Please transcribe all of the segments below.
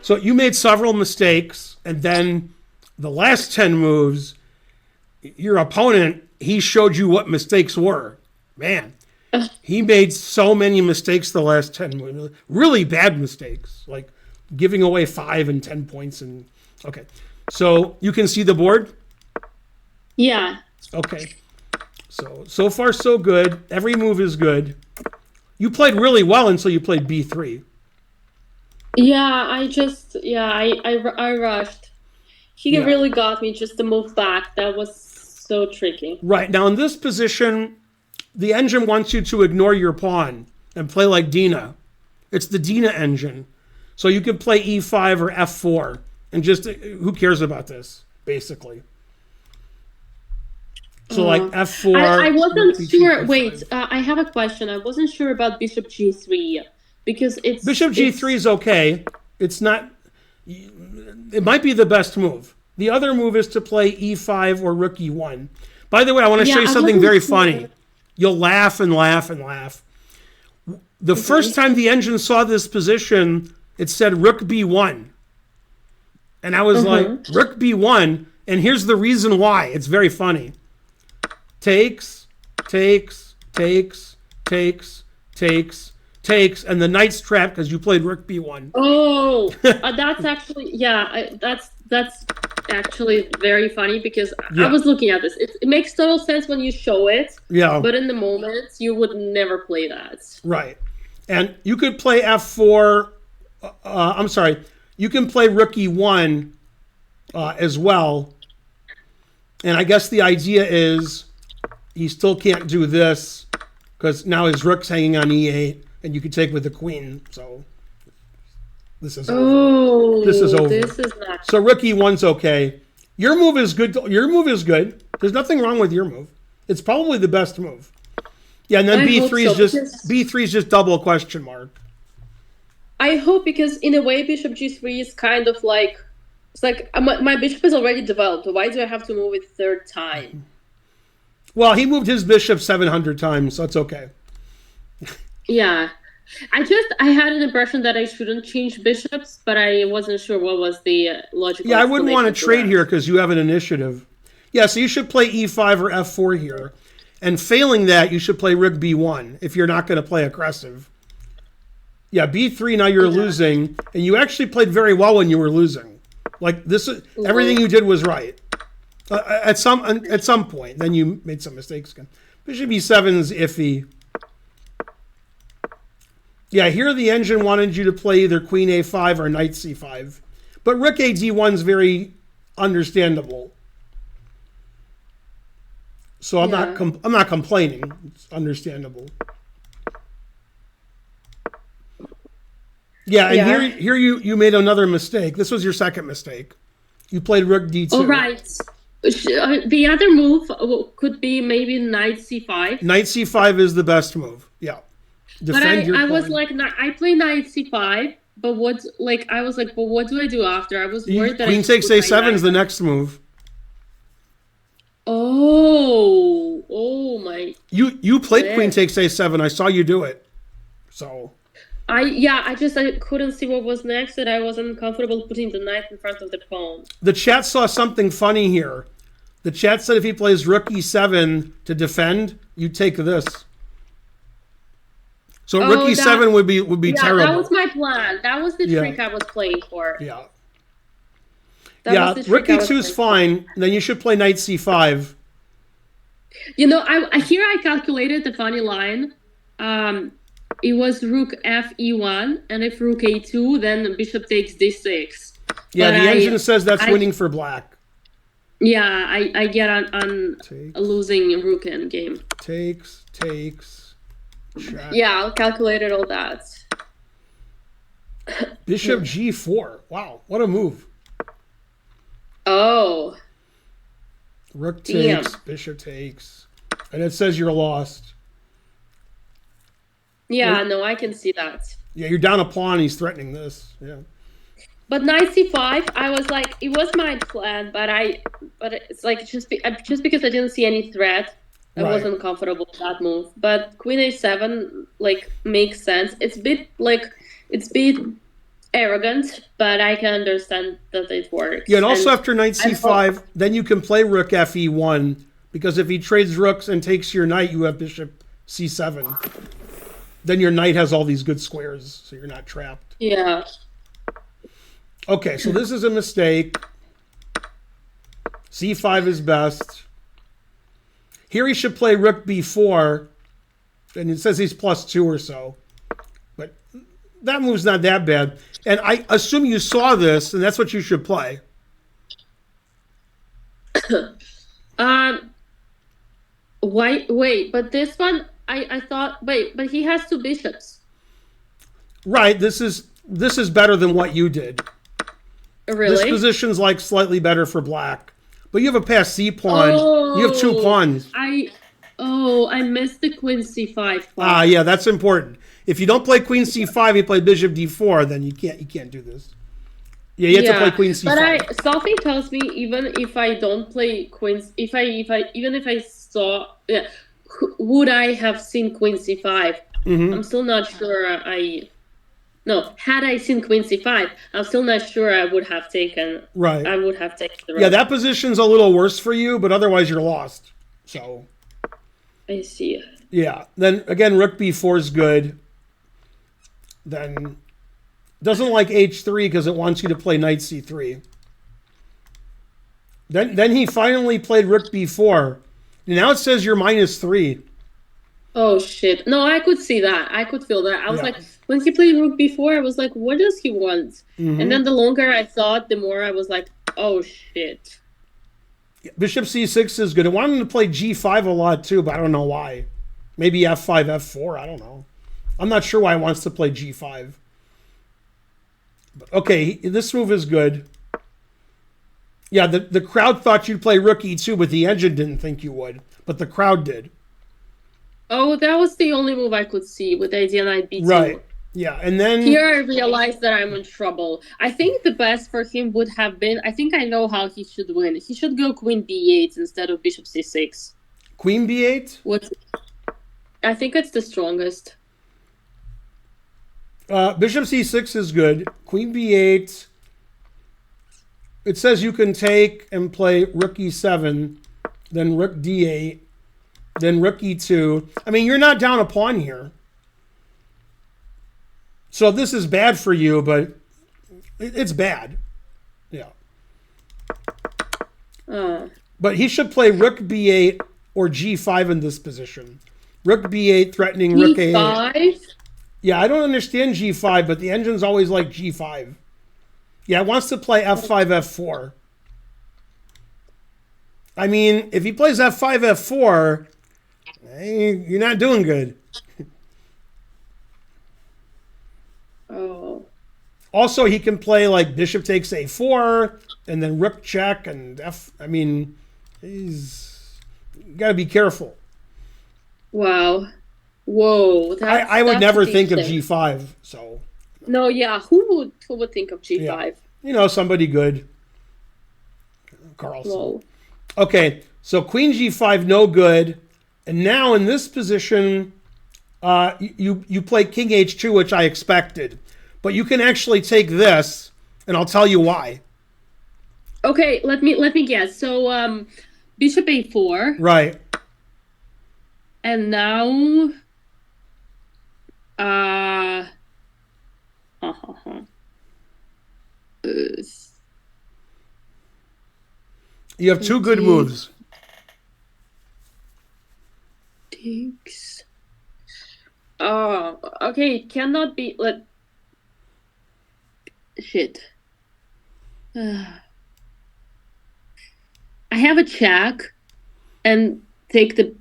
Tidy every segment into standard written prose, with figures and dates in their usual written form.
So you made several mistakes, and then the last 10 moves, your opponent, he showed you what mistakes were. Man, he made so many mistakes the last 10 moves. Really bad mistakes, like giving away 5 and 10 points. And okay, so you can see the board? Yeah. Okay. So far so good. Every move is good. You played really well until you played B3. Yeah, I rushed. He Yeah. really got me just to move back. That was so tricky. Right. Now in this position, the engine wants you to ignore your pawn and play like Dina. It's the Dina engine. So you could play E5 or F4 and just, who cares about this, basically? So like F4. I wasn't sure. Wait, I have a question. I wasn't sure about Bishop G3 because Bishop G3 is okay. It's not. It might be the best move. The other move is to play E5 or Rook E1. By the way, I want to show you something very funny. You'll laugh and laugh and laugh. The first time the engine saw this position, it said Rook B1. And I was like, Rook B1? And here's the reason why. It's very funny. Takes, takes, takes, takes, takes, takes, and the knight's trapped because you played Rook B1. Oh, that's actually, that's actually very funny because I was looking at this. It makes total sense when you show it. Yeah. But in the moment, you would never play that. Right. And you could play F4. I'm sorry. You can play Rook E1 as well. And I guess the idea is he still can't do this because now his rook's hanging on E8 and you can take with the queen. So this is over. This is over. This is not. So Rook E1's okay. Your move is good. Your move is good. There's nothing wrong with your move. It's probably the best move. Yeah, and then B3 is just B3 is just double question mark. I hope because in a way Bishop G3 is kind of like it's like my bishop is already developed. Why do I have to move it third time? Well, he moved his bishop 700 times, so it's okay. Yeah. I had an impression that I shouldn't change bishops, but I wasn't sure what was the logical. Yeah, I wouldn't want to trade here because you have an initiative. Yeah, so you should play E5 or F4 here. And failing that, you should play Rook B1 if you're not going to play aggressive. Yeah, B3, now you're losing. And you actually played very well when you were losing. Like, this, everything you did was right. At some point. Then you made some mistakes again. Bishop E7 is iffy. Yeah, here the engine wanted you to play either Queen A5 or Knight C5. But Rook A D1 is very understandable. So I'm not complaining. It's understandable. Yeah, and here you made another mistake. This was your second mistake. You played Rook D2. Oh, right. The other move could be maybe Knight C5. Knight C5 is the best move. Yeah. Defend but I was like, I play Knight C5, but what do I do after? I was worried that Queen takes A7 is the next move. Oh my! You played Queen takes A7. I saw you do it. So. I couldn't see what was next, and I wasn't comfortable putting the knight in front of the pawn. The chat saw something funny here. The chat said if he plays Rook E7 to defend, you take this. So Rook E7 would be terrible. That was my plan. That was the trick I was playing for. Yeah. Rook E2 is fine. Then you should play Knight C5. You know, I calculated the funny line. It was Rook F E1, and if Rook A2, then Bishop takes D6. Yeah, but the engine says that's winning for black. Yeah, I get on a losing Rook endgame. Takes. Check. Yeah, I'll calculate all that. Bishop G4. Wow, what a move. Oh. Rook takes, Bishop takes. And it says you're lost. Yeah, no, I can see that. Yeah, you're down a pawn, he's threatening this. Yeah. But Knight C5, I was like, it was my plan, but it's like just because I didn't see any threat, I wasn't comfortable with that move. But Queen A7 like makes sense. It's a bit arrogant, but I can understand that it works. Yeah, and also after knight c5, then you can play rook fe1, because if he trades rooks and takes your knight, you have bishop c7. Then your knight has all these good squares, so you're not trapped. Yeah. Okay, so this is a mistake. c5 is best. Here he should play rook b4, and it says he's +2 or so. But that move's not that bad. And I assume you saw this, and that's what you should play. Wait, but this one, I thought, wait, but he has 2 bishops. Right, this is better than what you did. Really? This position's like slightly better for black. But you have a passed c pawn. Oh, you have 2 pawns. I missed the queen c5 pawn. Ah, yeah, that's important. If you don't play queen c5, you play bishop d4, then you can't do this. Yeah, you have to play queen c5. But something tells me even if I don't play queens, even if I saw, would I have seen queen c5? I'm still not sure. Had I seen queen c5, I'm still not sure I would have taken. Right. I would have taken the rook. Yeah, that position's a little worse for you, but otherwise you're lost. So. I see. Yeah. Then again, rook b4 is good. Then doesn't like h3 because it wants you to play knight c3. Then he finally played rook b4. Now it says you're -3. Oh shit! No, I could see that. I could feel that. I was like, when he played rook b4, I was like, what does he want? And then the longer I thought, the more I was like, oh shit. Bishop c6 is good. I wanted him to play g5 a lot too, but I don't know why. Maybe f5, f4. I don't know. I'm not sure why he wants to play g5. But okay, this move is good. Yeah, the crowd thought you'd play rook e2, but the engine didn't think you would. But the crowd did. Oh, that was the only move I could see with idea knight b2. Right. Yeah, and then... Here I realized that I'm in trouble. I think the best for him would have been... I think I know how he should win. He should go queen b8 instead of bishop c6. Queen b8? I think it's the strongest. Bishop c6 is good. Queen b8. It says you can take and play rook e7, then rook d8, then rook e2. I mean, you're not down a pawn here. So this is bad for you, but it's bad. Yeah. But he should play rook b8 or g5 in this position. Rook b8 threatening rook a8. Yeah, I don't understand g5, but the engine's always like g5. Yeah, it wants to play f5, f4. I mean, if he plays f5, f4, you're not doing good. Oh. Also, he can play like bishop takes a4, and then rook check, and I mean, he's got to be careful. Wow. Whoa. I would never think of g5, so... No, yeah. Who would think of g5? Yeah. You know, somebody good. Carlson. Whoa. Okay, so queen g5, no good. And now in this position, you play king h2, which I expected. But you can actually take this, and I'll tell you why. Okay, let me guess. So bishop a4. Right. And now you have 2 good moves. Takes. Oh, okay. It cannot be. Shit. I have a check and take the.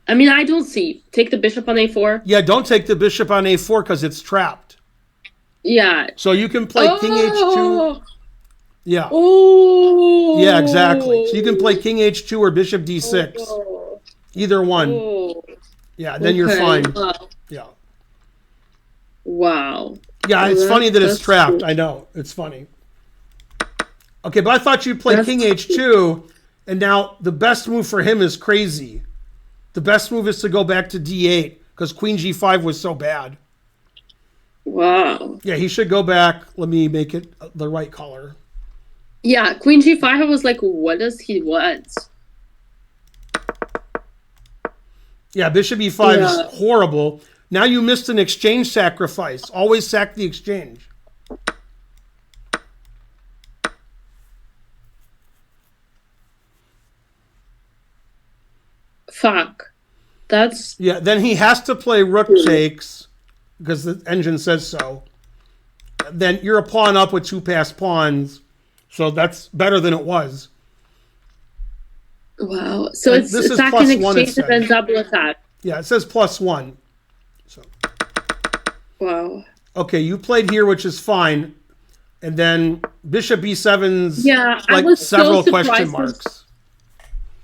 I mean, I don't see. Take the bishop on a4. Yeah, don't take the bishop on a4 because it's trapped. Yeah. So you can play king h2. Yeah. Oh. Yeah, exactly. So you can play king h2 or bishop d6. Oh. Either one. Oh. Yeah, then you're fine. Yeah. Wow. Yeah, it's funny that it's trapped. Cool. I know. It's funny. Okay, but I thought you'd play king h2, and now the best move for him is crazy. The best move is to go back to d8 because queen g5 was so bad. Wow. Yeah, he should go back. Let me make it the right color. Yeah, Queen G5, I was like, what does he want? Yeah, Bishop E5 is horrible. Now you missed an exchange sacrifice. Always sack the exchange. Fuck. That's... Yeah, then he has to play rook takes because the engine says so. Then you're a pawn up with 2 passed pawns. So that's better than it was. Wow. So And it's this is attack plus and one, it exchange and says. then double attack. Yeah, it says +1. So Wow. okay, you played here, which is fine. And then Bishop B7's I was several so question surprised. marks.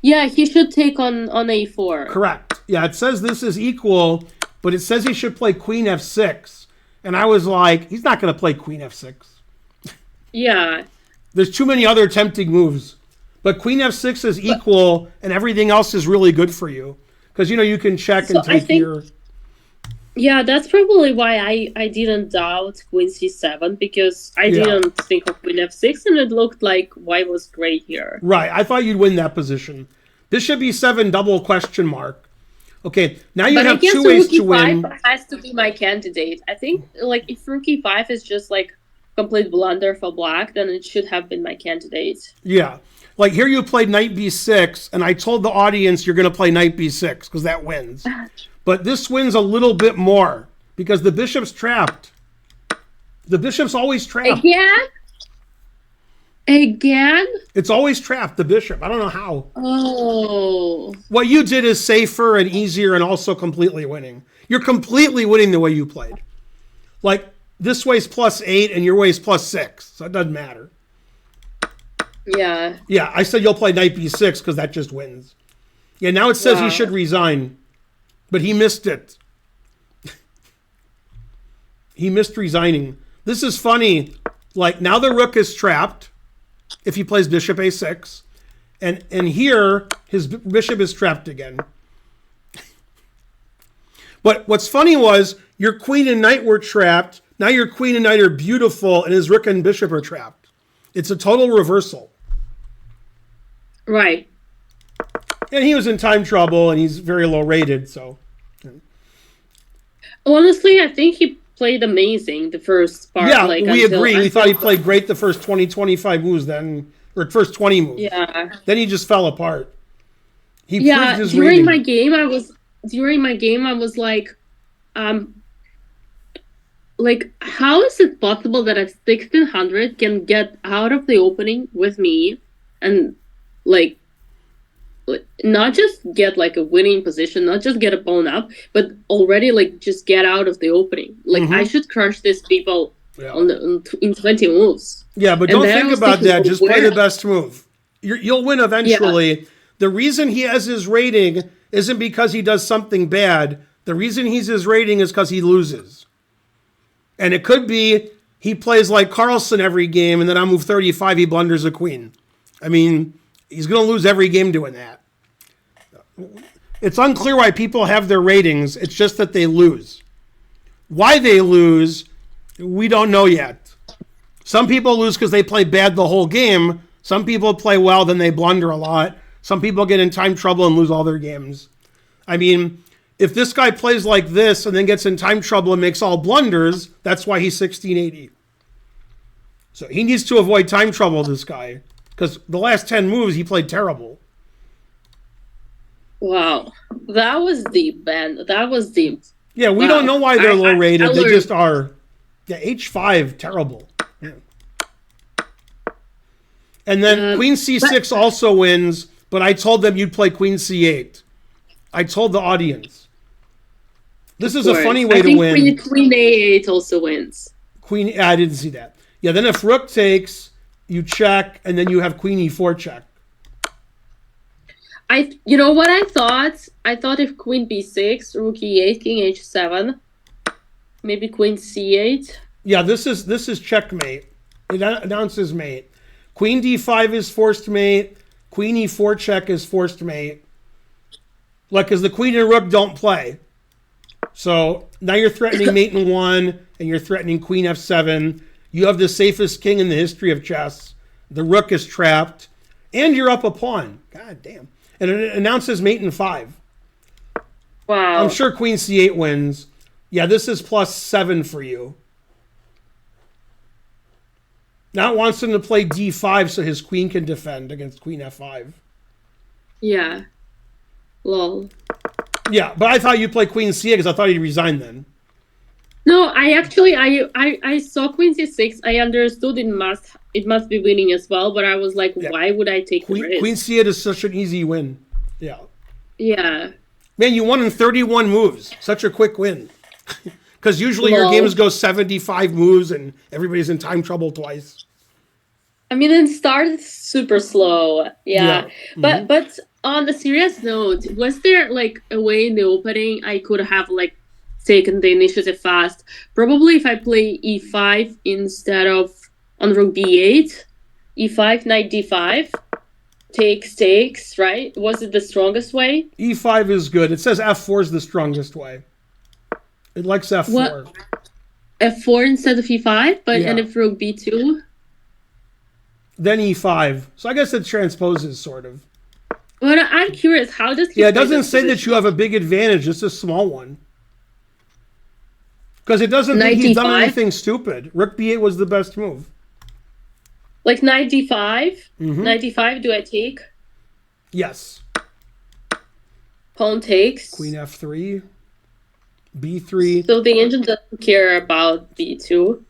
Yeah, he should take on A4. Correct. Yeah, it says this is equal, but it says he should play Queen F6. And I was like, he's not going to play Queen F6. Yeah. There's too many other tempting moves. But Queen F6 is equal, and everything else is really good for you. Because, you can check and take here. Yeah, that's probably why I didn't doubt Queen C7, because I didn't think of Queen F6, and it looked like white was great here. Right, I thought you'd win that position. Bishop E7 double question mark. Okay, now you have 2 ways to win. Rook E5 has to be my candidate. I think, if Rook E5 is just, complete blunder for black, then it should have been my candidate. Yeah. Here you played Knight B6, and I told the audience you're going to play Knight B6, because that wins. But this wins a little bit more, because the bishop's trapped. The bishop's always trapped. Again? It's always trapped, the bishop. I don't know how. Oh. What you did is safer and easier and also completely winning. You're completely winning the way you played. This way's +8 and your way's +6, so it doesn't matter. Yeah. Yeah, I said you'll play Knight B6 because that just wins. Yeah, now it says he should resign, but he missed it. He missed resigning. This is funny. Now the rook is trapped if he plays Bishop A6, and here his bishop is trapped again. But what's funny was your queen and knight were trapped. Now your queen and knight are beautiful, and his rook and bishop are trapped. It's a total reversal. Right. And he was in time trouble, and he's very low rated, so. Honestly, I think he played amazing the first part. Yeah, we agree. We thought he played great the first 20, 25 moves then, or first 20 moves. Yeah. Then he just fell apart. He Yeah, proved his during rating. my game, I was how is it possible that a 1600 can get out of the opening with me and not just get a winning position, not just get a pawn up, but already just get out of the opening. I should crush these people in 20 moves. Yeah, but don't think about that. Just play the best move. You'll win eventually. Yeah. The reason he has his rating isn't because he does something bad. The reason he's his rating is because he loses. And it could be he plays like Carlsen every game, and then on move 35 he blunders a queen. I mean, he's going to lose every game doing that. It's unclear why people have their ratings. It's just that they lose. Why they lose, we don't know yet. Some people lose because they play bad the whole game. Some people play well, then they blunder a lot. Some people get in time trouble and lose all their games. I mean, if this guy plays like this and then gets in time trouble and makes all blunders, that's why he's 1680. So he needs to avoid time trouble, this guy, because the last 10 moves he played terrible. Wow. That was deep, Ben. That was deep. Yeah, we don't know why they're low rated. They just are. Yeah, H5, terrible. Yeah. And then Queen C6 also wins, but I told them you'd play Queen C8. I told the audience. This is a funny way to win. Queen A8 also wins. I didn't see that. Yeah, then if Rook takes, you check, and then you have Queen E4 check. You know what I thought? I thought if Queen B6, Rook E8, King H7, maybe Queen C8. Yeah, this is checkmate. It announces mate. Queen D5 is forced mate. Queen E4 check is forced mate. Because the Queen and Rook don't play. So now you're threatening mate in 1, and you're threatening queen f7. You have the safest king in the history of chess. The rook is trapped, and you're up a pawn. God damn. And it announces mate in 5. Wow. I'm sure queen c8 wins. Yeah, this is +7 for you. Now it wants him to play d5 so his queen can defend against queen f5. Yeah. Lol. Yeah, but I thought you'd play queen c8 because I thought he'd resign then. No, I saw queen c6. I understood it must be winning as well, but I was like, why would I take the risk? Queen c8 is such an easy win. Yeah. Yeah. Man, you won in 31 moves. Such a quick win. Because usually your games go 75 moves and everybody's in time trouble twice. I mean, it started super slow. Yeah. But on the serious note, was there like a way in the opening I could have like taken the initiative fast? Probably if I play e5 instead of on rook b8, e5, knight d5, takes, right? Was it the strongest way? e5 is good. It says f4 is the strongest way. It likes f4. What? F4 instead of e5, and if rook b2? Then e5. So I guess it transposes, sort of. But I'm curious, how does he it doesn't say that you have a big advantage, just a small one. Because it doesn't think he's done anything stupid. Rook b8 was the best move. Like knight d5? Knight d5, do I take? Yes. Pawn takes. Queen f3. b3. So the engine doesn't care about b2?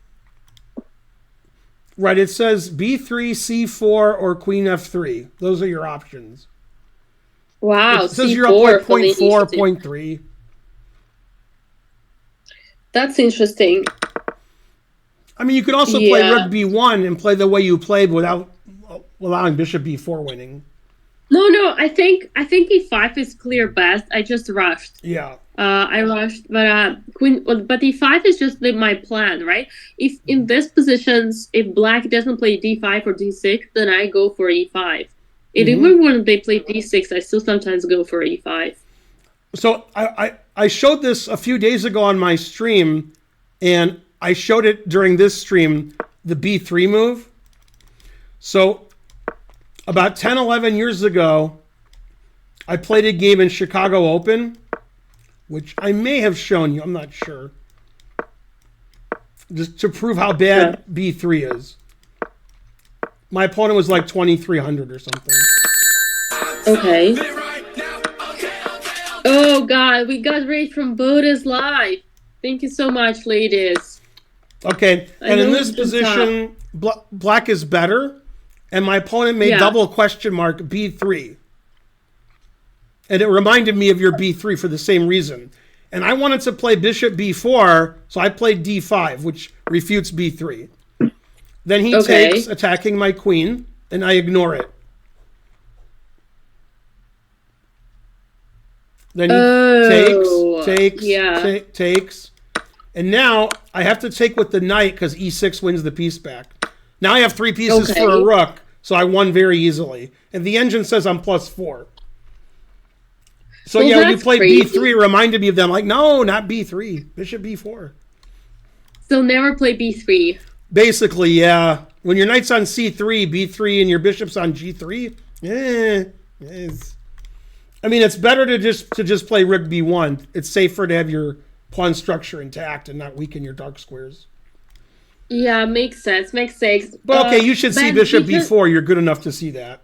Right, it says b3, c4, or queen f3. Those are your options. Wow, it says you're up like 0.4, 0.3. That's interesting. I mean, you could also play rook b1 and play the way you played without allowing bishop b4 winning. No, I think e5 is clear best. I just rushed. Yeah. I rushed, but e5 is just my plan, right? If in these positions, if black doesn't play d5 or d6, then I go for e5. And even when they play d6, I still sometimes go for e5. So I showed this a few days ago on my stream, and I showed it during this stream, the b3 move. So about 10, 11 years ago, I played a game in Chicago Open, which I may have shown you. I'm not sure. Just to prove how bad b3 is. My opponent was like 2,300 or something. Okay. Oh, God. We got raid from Boda's live. Thank you so much, ladies. Okay. And in this position, black is better. And my opponent made double question mark b3. And it reminded me of your b3 for the same reason. And I wanted to play bishop b4, so I played d5, which refutes b3. Then he takes, attacking my queen, and I ignore it. Then he takes. And now I have to take with the knight because e6 wins the piece back. Now I have 3 pieces for a rook, so I won very easily. And the engine says I'm +4. So when you play b3, it reminded me of them. Like, no, not b3. Bishop b4. So never play b3. Basically, yeah. When your knight's on c3, b3, and your bishop's on g3, I mean, it's better to just play rook b1. It's safer to have your pawn structure intact and not weaken your dark squares. Yeah, makes sense. But okay, you should see bishop b4. You're good enough to see that.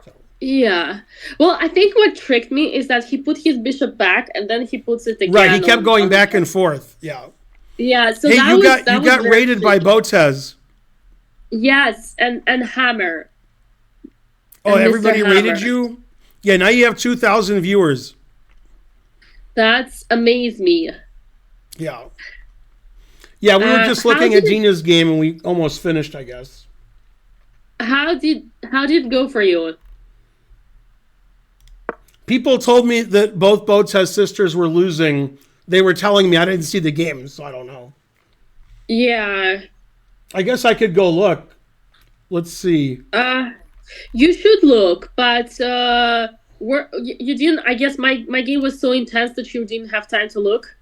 So. Yeah. Well, I think what tricked me is that he put his bishop back and then he puts it again. Right, he kept going back and forth. Yeah. Yeah. So hey, you got raided by Botez. Yes, and Hammer. Oh, everybody raided you? Yeah, now you have 2,000 viewers. That's amazed me. Yeah. Yeah, we were just looking at Gina's game and we almost finished, I guess. How did it go for you? People told me that both Botez sisters were losing. They were telling me. I didn't see the game, so I don't know. Yeah. I guess I could go look. Let's see. You should look, but you didn't. I guess my game was so intense that you didn't have time to look.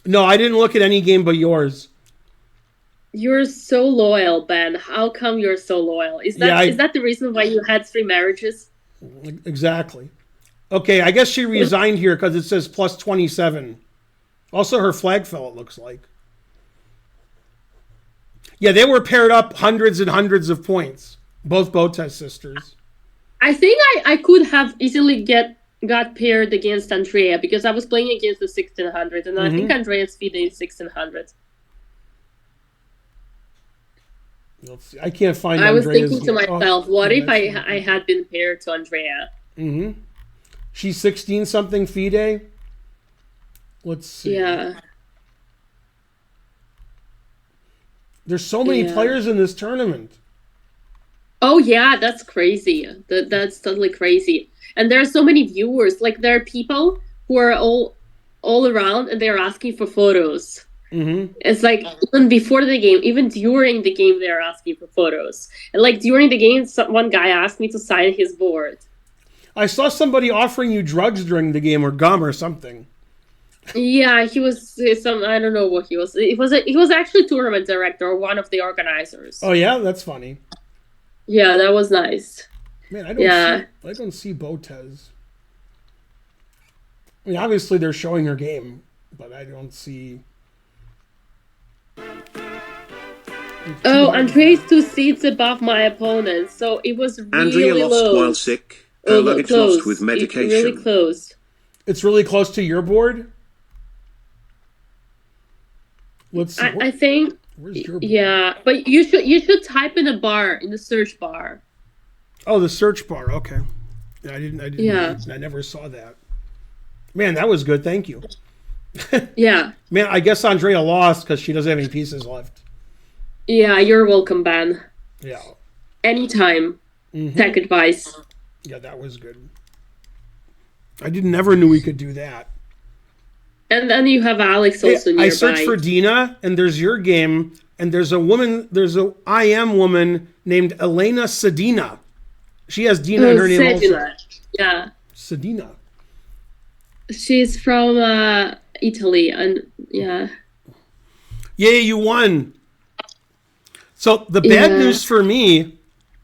No, I didn't look at any game but yours. You're so loyal, Ben. How come you're so loyal? Is that the reason why you had 3 marriages? Exactly. Okay, I guess she resigned here because it says plus 27. Also, her flag fell, it looks like. Yeah, they were paired up hundreds and hundreds of points. Both Botez sisters. I think I could have easily got paired against Andrea because I was playing against the 1600, and I think Andrea's FIDE is 1600. Let's see. I can't find I was Andrea's thinking to myself, what if I had been paired to Andrea? Mm-hmm. She's 16-something FIDE. Let's see. Yeah. There's so many players in this tournament. Oh yeah, that's crazy. That's totally crazy. And there are so many viewers. Like there are people who are all around and they're asking for photos. Mm-hmm. It's like even before the game, even during the game, they're asking for photos. And like during the game, one guy asked me to sign his board. I saw somebody offering you drugs during the game or gum or something. Yeah, he was I don't know what he was. He was actually tournament director or one of the organizers. Oh yeah, that's funny. Yeah, that was nice. Man, I don't see Botez. I mean, obviously they're showing her game, but I don't see. Oh, Andrea's 2 seats above my opponent, so it was really Andrea lost low. while sick. Her luggage lost with medication. Really close. It's really close to your board? Let's see. I think. Where's your board? Yeah, but you should type in the search bar. Oh, the search bar. Okay. Yeah, I didn't. Yeah. I never saw that. Man, that was good. Thank you. Yeah. Man, I guess Andrea lost because she doesn't have any pieces left. Yeah, you're welcome, Ben. Yeah. Anytime. Tech advice. Yeah, that was good. I never knew we could do that. And then you have Alex also nearby. I searched for Dina, and there's your game, and there's a IM woman named Elena Sedina. She has Dina in her name also. Yeah. Sedina. She's from Italy, and yeah. Yay, you won. So the bad news for me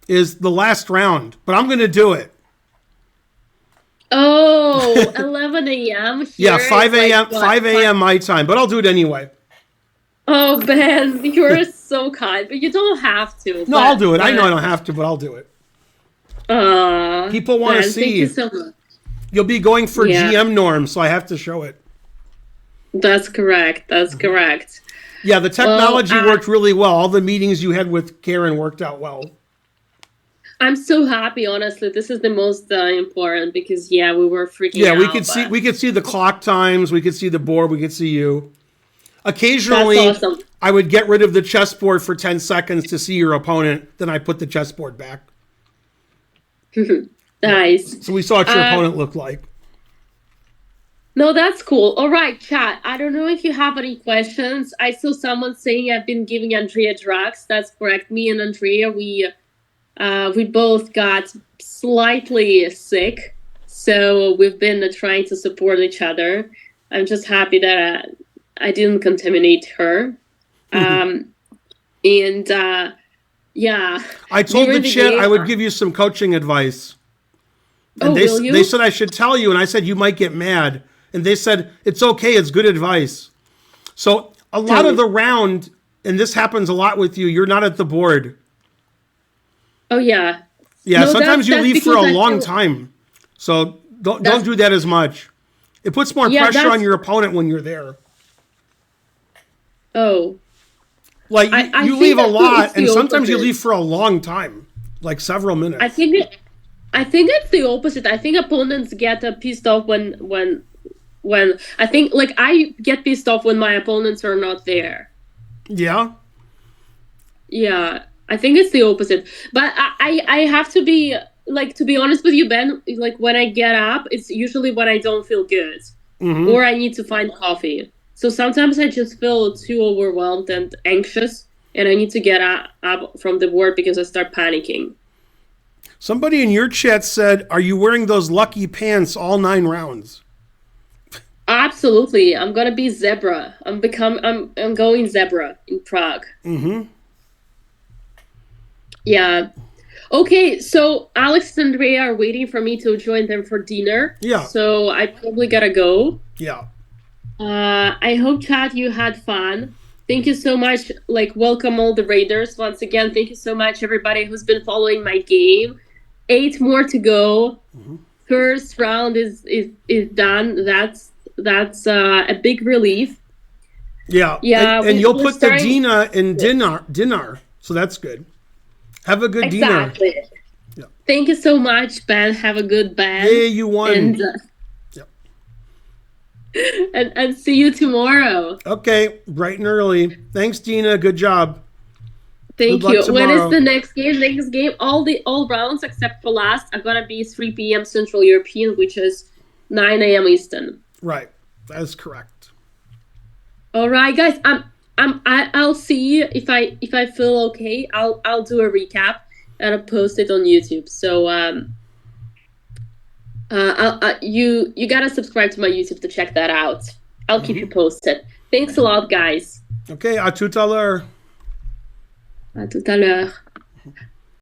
is the last round, but I'm going to do it. Oh, 11 a.m. Yeah, 5 a.m. 5 a.m. my time, but I'll do it anyway. Oh, Ben, you're so kind, but you don't have to. No, I'll do it. I know I don't have to, but I'll do it. People want to see. Thank you so much. You'll be going for GM norms, so I have to show it. That's correct. That's correct. Yeah, the technology worked really well. All the meetings you had with Karen worked out well. I'm so happy, honestly. This is the most important because we were freaking out. Yeah, we could see the clock times, we could see the board, we could see you. Occasionally, awesome. I would get rid of the chessboard for 10 seconds to see your opponent, then I put the chessboard back. Nice. So we saw what your opponent looked like. No, that's cool. All right, chat. I don't know if you have any questions. I saw someone saying I've been giving Andrea drugs. That's correct. Me and Andrea, we both got slightly sick, so we've been trying to support each other. I'm just happy that I didn't contaminate her. Yeah. I told the chat I would give you some coaching advice. And they said I should tell you, and I said you might get mad. And they said, it's okay, it's good advice. So a lot of the round, and this happens a lot with you, you're not at the board. Oh, yeah. Yeah, no, sometimes you leave for a long time. So don't do that as much. It puts more pressure on your opponent when you're there. Oh. Like, you leave a lot, and sometimes you leave for a long time, like several minutes. I think it's the opposite. I think opponents get pissed off when I think, like, I get pissed off when my opponents are not there. Yeah? Yeah. I think it's the opposite. But I have to be, like, to be honest with you, Ben, like, when I get up, it's usually when I don't feel good. Mm-hmm. Or I need to find coffee. So sometimes I just feel too overwhelmed and anxious, and I need to get up from the board because I start panicking. Somebody in your chat said, are you wearing those lucky pants all 9 rounds? Absolutely. I'm gonna be zebra. I'm going zebra in Prague. Mm-hmm. Yeah. Okay, so Alex and Andrea are waiting for me to join them for dinner. Yeah. So I probably gotta go. Yeah. I hope, chat, you had fun. Thank you so much. Like, welcome all the raiders once again. Thank you so much, everybody who's been following my game. 8 more to go. Mm-hmm. First round is done. That's a big relief. Yeah. Yeah, and you'll put the Dina in dinner. So that's good. Have a good dinner. Exactly. Yeah. Thank you so much, Ben. Have a good Ben. Yeah, you won. And, and see you tomorrow. Okay, bright and early. Thanks, Dina. Good job. Thank you. When is the next game? Next game, all rounds except for last are gonna be 3 p.m. Central European, which is 9 a.m. Eastern. Right. That is correct. All right, guys. I'll see if I feel okay. I'll do a recap and I'll post it on YouTube. So you gotta subscribe to my YouTube to check that out. I'll keep you posted. Thanks a lot, guys. Okay, à tout à l'heure. À tout à l'heure.